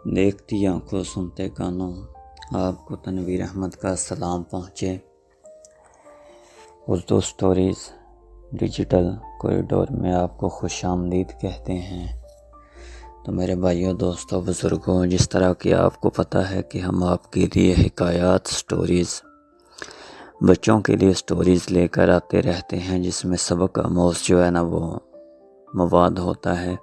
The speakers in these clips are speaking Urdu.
دیکھتی آنکھوں سنتے کانوں، آپ کو تنویر احمد کا سلام پہنچے۔ اردو سٹوریز ڈیجیٹل کوریڈور میں آپ کو خوش آمدید کہتے ہیں۔ تو میرے بھائیوں، دوستوں، بزرگوں، جس طرح کہ آپ کو پتہ ہے کہ ہم آپ کے لیے حکایات، سٹوریز، بچوں کے لیے سٹوریز لے کر آتے رہتے ہیں، جس میں سبق آموز جو ہے نا وہ مواد ہوتا ہے۔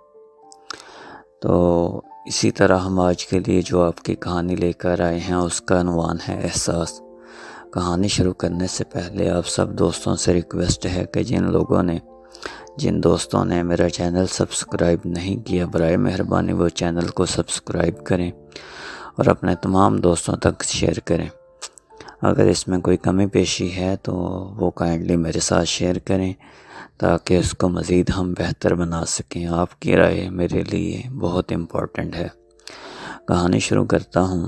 تو اسی طرح ہم آج کے لیے جو آپ کی کہانی لے کر آئے ہیں، اس کا عنوان ہے احساس۔ کہانی شروع کرنے سے پہلے آپ سب دوستوں سے ریکویسٹ ہے کہ جن دوستوں نے میرا چینل سبسکرائب نہیں کیا، برائے مہربانی وہ چینل کو سبسکرائب کریں اور اپنے تمام دوستوں تک شیئر کریں۔ اگر اس میں کوئی کمی پیشی ہے تو وہ کائنڈلی میرے ساتھ شیئر کریں تاکہ اس کو مزید ہم بہتر بنا سکیں۔ آپ کی رائے میرے لیے بہت امپورٹنٹ ہے۔ کہانی شروع کرتا ہوں۔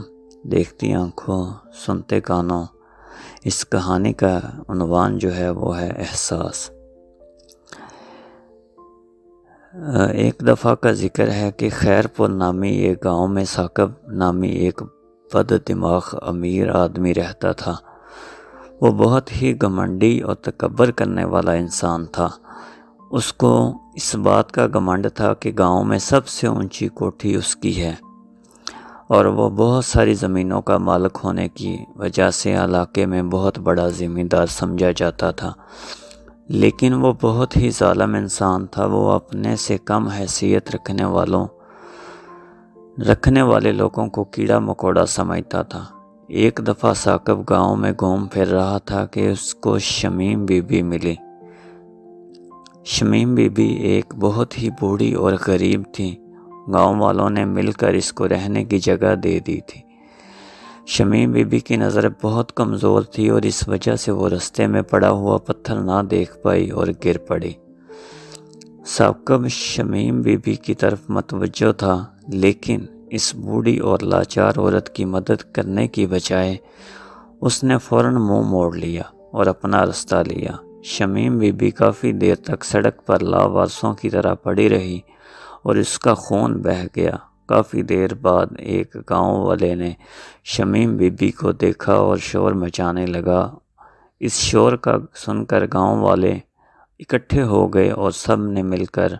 دیکھتی آنکھوں سنتے کانوں، اس کہانی کا عنوان جو ہے وہ ہے احساس۔ ایک دفعہ کا ذکر ہے کہ خیر پور نامی ایک گاؤں میں ثاقب نامی ایک بد دماغ امیر آدمی رہتا تھا۔ وہ بہت ہی گھمنڈی اور تکبر کرنے والا انسان تھا۔ اس کو اس بات کا گھمنڈ تھا کہ گاؤں میں سب سے اونچی کوٹھی اس کی ہے، اور وہ بہت ساری زمینوں کا مالک ہونے کی وجہ سے علاقے میں بہت بڑا زمیندار سمجھا جاتا تھا۔ لیکن وہ بہت ہی ظالم انسان تھا۔ وہ اپنے سے کم حیثیت رکھنے والے لوگوں کو کیڑا مکوڑا سمجھتا تھا۔ ایک دفعہ ثاقب گاؤں میں گھوم پھر رہا تھا کہ اس کو شمیم بی بی ملی۔ شمیم بی بی ایک بہت ہی بوڑھی اور غریب تھی۔ گاؤں والوں نے مل کر اس کو رہنے کی جگہ دے دی تھی۔ شمیم بی بی کی نظر بہت کمزور تھی اور اس وجہ سے وہ رستے میں پڑا ہوا پتھر نہ دیکھ پائی اور گر پڑی۔ ثاقب شمیم بی بی کی طرف متوجہ تھا، لیکن اس بوڑھی اور لاچار عورت کی مدد کرنے کی بجائے اس نے فوراً منہ موڑ لیا اور اپنا رستہ لیا۔ شمیم بی بی کافی دیر تک سڑک پر لاوارثوں کی طرح پڑی رہی اور اس کا خون بہہ گیا۔ کافی دیر بعد ایک گاؤں والے نے شمیم بی بی کو دیکھا اور شور مچانے لگا۔ اس شور کا سن کر گاؤں والے اکٹھے ہو گئے اور سب نے مل کر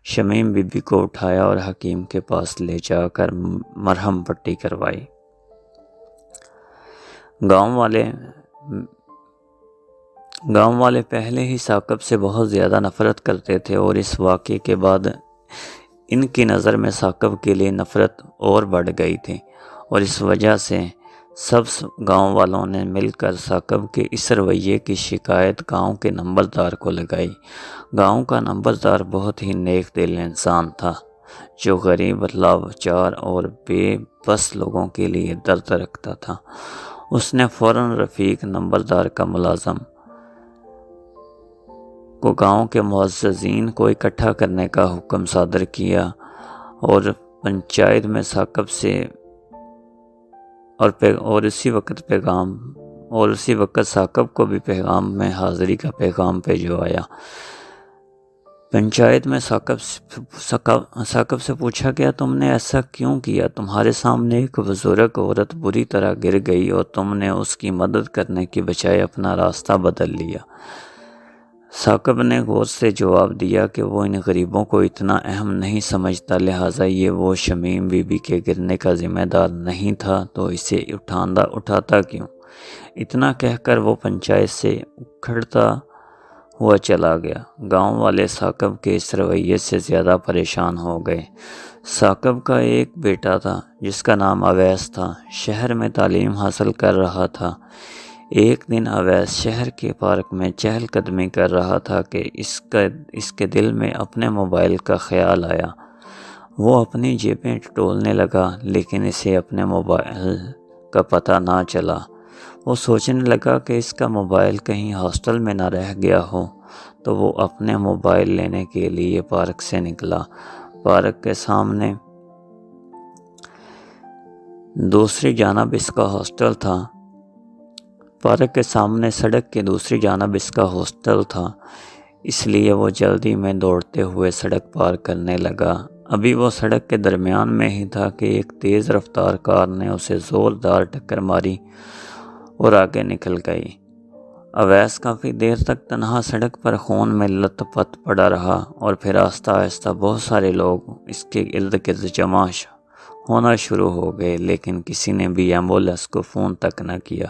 شمیم بی بی کو اٹھایا اور حکیم کے پاس لے جا کر مرہم پٹی کروائی۔ گاؤں والے پہلے ہی ثاقب سے بہت زیادہ نفرت کرتے تھے، اور اس واقعے کے بعد ان کی نظر میں ثاقب کے لیے نفرت اور بڑھ گئی تھی، اور اس وجہ سے سب گاؤں والوں نے مل کر ثاقب کے اس رویے کی شکایت گاؤں کے نمبردار کو لگائی۔ گاؤں کا نمبردار بہت ہی نیک دل انسان تھا، جو غریب، لاچار اور بے بس لوگوں کے لیے درد رکھتا تھا۔ اس نے فوراً رفیق نمبردار کا ملازم کو گاؤں کے معززین کو اکٹھا کرنے کا حکم صادر کیا اور پنچایت میں ثاقب سے اور اسی وقت ثاقب کو بھی پیغام میں حاضری کا پیغام بھجوایا۔ پنچایت میں ثاقب سے پوچھا گیا، تم نے ایسا کیوں کیا؟ تمہارے سامنے ایک بزرگ عورت بری طرح گر گئی اور تم نے اس کی مدد کرنے کی بجائے اپنا راستہ بدل لیا۔ ثاقب نے غور سے جواب دیا کہ وہ ان غریبوں کو اتنا اہم نہیں سمجھتا، لہٰذا یہ وہ شمیم بی بی کے گرنے کا ذمہ دار نہیں تھا تو اسے اٹھاتا کیوں؟ اتنا کہہ کر وہ پنچایت سے اکھڑتا ہوا چلا گیا۔ گاؤں والے ثاقب کے اس رویے سے زیادہ پریشان ہو گئے۔ ثاقب کا ایک بیٹا تھا جس کا نام اویس تھا، شہر میں تعلیم حاصل کر رہا تھا۔ ایک دن اویس شہر کے پارک میں چہل قدمی کر رہا تھا کہ اس کے دل میں اپنے موبائل کا خیال آیا۔ وہ اپنی جیبیں ٹٹولنے لگا، لیکن اسے اپنے موبائل کا پتہ نہ چلا۔ وہ سوچنے لگا کہ اس کا موبائل کہیں ہاسٹل میں نہ رہ گیا ہو، تو وہ اپنے موبائل لینے کے لیے پارک سے نکلا۔ پارک کے سامنے دوسری جانب اس کا ہاسٹل تھا۔ پارک کے سامنے سڑک کی دوسری جانب اس کا ہاسٹل تھا، اس لیے وہ جلدی میں دوڑتے ہوئے سڑک پار کرنے لگا۔ ابھی وہ سڑک کے درمیان میں ہی تھا کہ ایک تیز رفتار کار نے اسے زوردار ٹکر ماری اور آگے نکل گئی۔ اویس کافی دیر تک تنہا سڑک پر خون میں لت پت پڑا رہا، اور پھر آہستہ آہستہ بہت سارے لوگ اس کے ارد گرد جمع ہونا شروع ہو گئے، لیکن کسی نے بھی ایمبولینس کو فون تک نہ کیا۔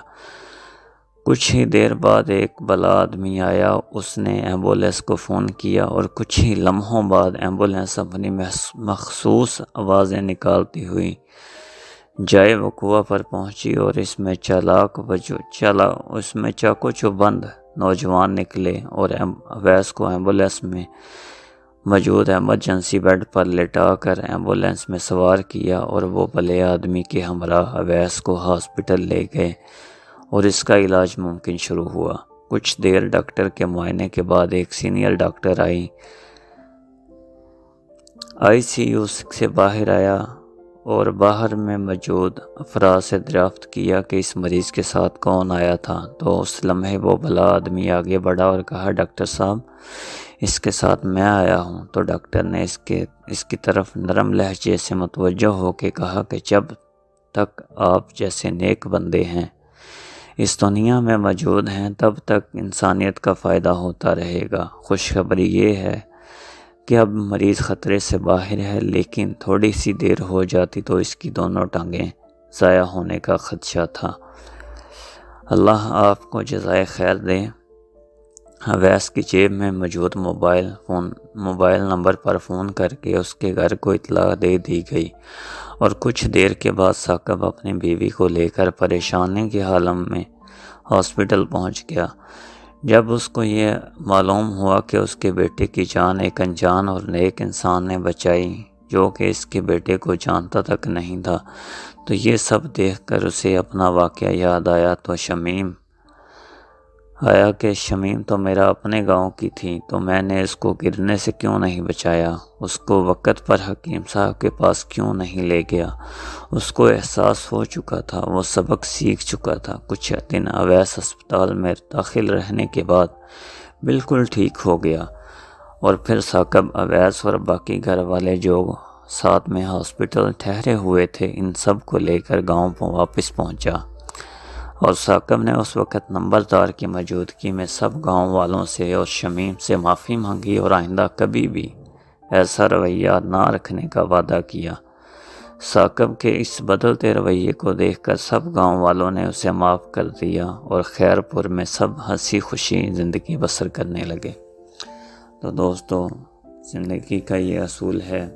کچھ ہی دیر بعد ایک بلا آدمی آیا، اس نے ایمبولینس کو فون کیا، اور کچھ ہی لمحوں بعد ایمبولینس اپنی مخصوص آوازیں نکالتی ہوئی جائے وقوع پر پہنچی، اور اس میں چاقو چوبند نوجوان نکلے اور اویس کو ایمبولینس میں موجود ایمرجنسی بیڈ پر لٹا کر ایمبولینس میں سوار کیا، اور وہ بلے آدمی کے ہمراہ اویس کو ہاسپٹل لے گئے اور اس کا علاج ممکن شروع ہوا۔ کچھ دیر ڈاکٹر کے معائنے کے بعد ایک senior doctor I C U سے باہر آیا اور باہر میں موجود افراد سے دریافت کیا کہ اس مریض کے ساتھ کون آیا تھا، تو اس لمحے وہ بلا آدمی آگے بڑھا اور کہا، ڈاکٹر صاحب، اس کے ساتھ میں آیا ہوں۔ تو ڈاکٹر نے اس کی طرف نرم لہجے سے متوجہ ہو کے کہا کہ جب تک آپ جیسے نیک بندے ہیں اس دنیا میں موجود ہیں تب تک انسانیت کا فائدہ ہوتا رہے گا۔ خوشخبری یہ ہے کہ اب مریض خطرے سے باہر ہے، لیکن تھوڑی سی دیر ہو جاتی تو اس کی دونوں ٹانگیں ضائع ہونے کا خدشہ تھا۔ اللہ آپ کو جزائے خیر دے۔ اویس کی جیب میں موجود موبائل نمبر پر فون کر کے اس کے گھر کو اطلاع دے دی گئی، اور کچھ دیر کے بعد ثاقب اپنی بیوی کو لے کر پریشانی کے عالم میں ہاسپٹل پہنچ گیا۔ جب اس کو یہ معلوم ہوا کہ اس کے بیٹے کی جان ایک انجان اور نیک انسان نے بچائی جو کہ اس کے بیٹے کو جانتا تک نہیں تھا، تو یہ سب دیکھ کر اسے اپنا واقعہ یاد آیا کہ شمیم تو میرا اپنے گاؤں کی تھی، تو میں نے اس کو گرنے سے کیوں نہیں بچایا، اس کو وقت پر حکیم صاحب کے پاس کیوں نہیں لے گیا۔ اس کو احساس ہو چکا تھا، وہ سبق سیکھ چکا تھا۔ کچھ دن اویس ہسپتال میں داخل رہنے کے بعد بالکل ٹھیک ہو گیا، اور پھر ثاقب، اویس اور باقی گھر والے جو ساتھ میں ہاسپٹل ٹھہرے ہوئے تھے، ان سب کو لے کر گاؤں پر واپس پہنچا، اور ثاقب نے اس وقت نمبردار کی موجودگی میں سب گاؤں والوں سے اور شمیم سے معافی مانگی اور آئندہ کبھی بھی ایسا رویہ نہ رکھنے کا وعدہ کیا۔ ثاقب کے اس بدلتے رویے کو دیکھ کر سب گاؤں والوں نے اسے معاف کر دیا، اور خیر پور میں سب ہنسی خوشی زندگی بسر کرنے لگے۔ تو دوستو، زندگی کا یہ اصول ہے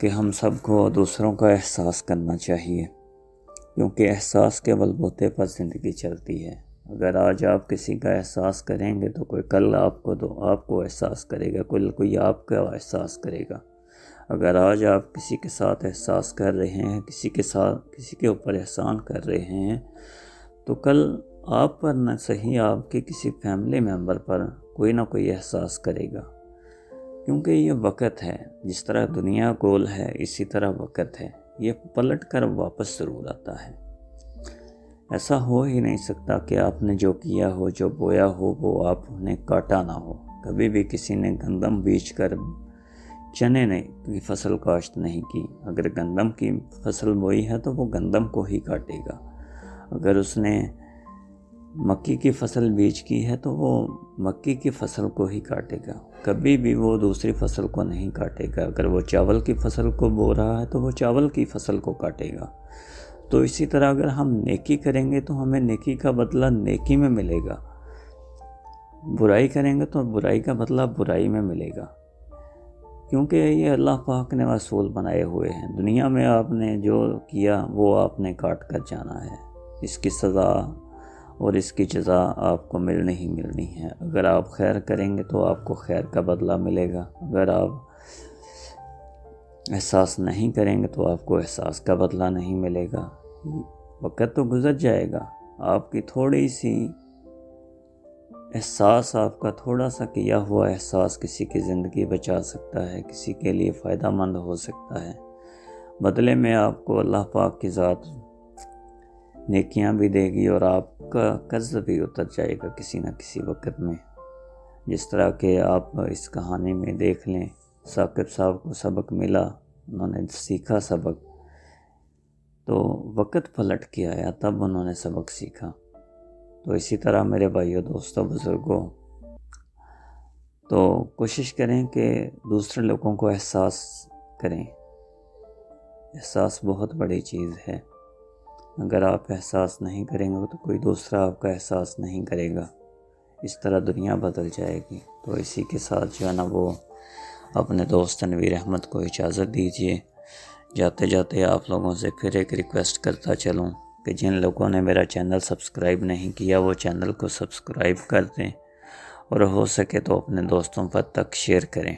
کہ ہم سب کو دوسروں کا احساس کرنا چاہیے، کیونکہ احساس کے بلبوتے پر زندگی چلتی ہے۔ اگر آج آپ کسی کا احساس کریں گے تو کوئی کل آپ کو احساس کرے گا، کوئی آپ کا احساس کرے گا۔ اگر آج آپ کسی کے ساتھ احساس کر رہے ہیں، کسی کے اوپر احسان کر رہے ہیں، تو کل آپ پر نہ صحیح آپ کے کسی فیملی ممبر پر کوئی نہ کوئی احساس کرے گا، کیونکہ یہ وقت ہے۔ جس طرح دنیا گول ہے، اسی طرح وقت ہے، یہ پلٹ کر واپس ضرور آتا ہے۔ ایسا ہو ہی نہیں سکتا کہ آپ نے جو کیا ہو، جو بویا ہو، وہ آپ نے کاٹا نہ ہو۔ کبھی بھی کسی نے گندم بیچ کر چنے کی فصل کاشت نہیں کی۔ اگر گندم کی فصل بوئی ہے تو وہ گندم کو ہی کاٹے گا۔ اگر اس نے مکئی کی فصل بیج کی ہے تو وہ مکئی کی فصل کو ہی کاٹے گا، کبھی بھی وہ دوسری فصل کو نہیں کاٹے گا۔ اگر وہ چاول کی فصل کو بو رہا ہے تو وہ چاول کی فصل کو کاٹے گا۔ تو اسی طرح اگر ہم نیکی کریں گے تو ہمیں نیکی کا بدلہ نیکی میں ملے گا، برائی کریں گے تو برائی کا بدلہ برائی میں ملے گا، کیونکہ یہ اللہ پاک نے اصول بنائے ہوئے ہیں۔ دنیا میں آپ نے جو کیا وہ آپ نے کاٹ کر جانا ہے، اس کی سزا اور اس کی جزا آپ کو ملنی ہے۔ اگر آپ خیر کریں گے تو آپ کو خیر کا بدلہ ملے گا، اگر آپ احساس نہیں کریں گے تو آپ کو احساس کا بدلہ نہیں ملے گا۔ وقت تو گزر جائے گا، آپ کی تھوڑی سی احساس، آپ کا تھوڑا سا کیا ہوا احساس کسی کی زندگی بچا سکتا ہے، کسی کے لیے فائدہ مند ہو سکتا ہے۔ بدلے میں آپ کو اللہ پاک کی ذات نیکیاں بھی دے گی، اور آپ کا قرض بھی اتر جائے گا کسی نہ کسی وقت میں۔ جس طرح کہ آپ اس کہانی میں دیکھ لیں ثاقب صاحب کو سبق ملا، انہوں نے سیکھا سبق، تو وقت پلٹ کے آیا، تب انہوں نے سبق سیکھا۔ تو اسی طرح میرے بھائیوں، دوستوں، بزرگوں، تو کوشش کریں کہ دوسرے لوگوں کو احساس کریں۔ احساس بہت بڑی چیز ہے، اگر آپ احساس نہیں کریں گے تو کوئی دوسرا آپ کا احساس نہیں کرے گا، اس طرح دنیا بدل جائے گی۔ تو اسی کے ساتھ جو ہے نا وہ اپنے دوست تنویر احمد کو اجازت دیجیے۔ جاتے جاتے آپ لوگوں سے پھر ایک ریکویسٹ کرتا چلوں کہ جن لوگوں نے میرا چینل سبسکرائب نہیں کیا وہ چینل کو سبسکرائب کر دیں، اور ہو سکے تو اپنے دوستوں پر تک شیئر کریں۔